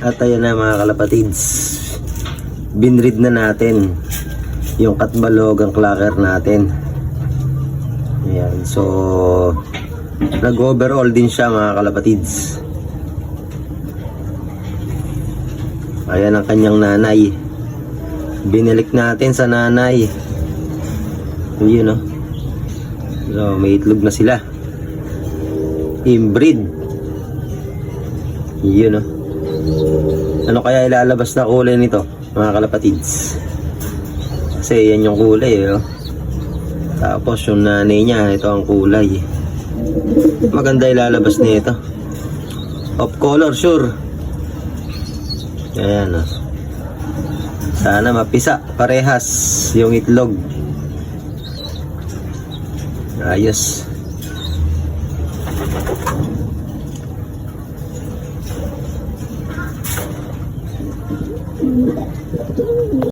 At ayan na mga kalapatids, binread na natin yung Katbalogang Clacker natin. Ayan, so nag-overall din siya mga kalapatids. Ayan ang kanyang nanay. Binilik natin sa nanay. Yun, no? So may itlog na sila. Inbreed. Yun, no? Ano kaya ilalabas na kulay nito mga kalapatids? Kasi yan yung kulay, oh. Tapos yung nanay niya, ito ang kulay. Maganda ilalabas nito. Off color, sure. Ayan, oh. Sana mapisa parehas yung itlog. Ayos.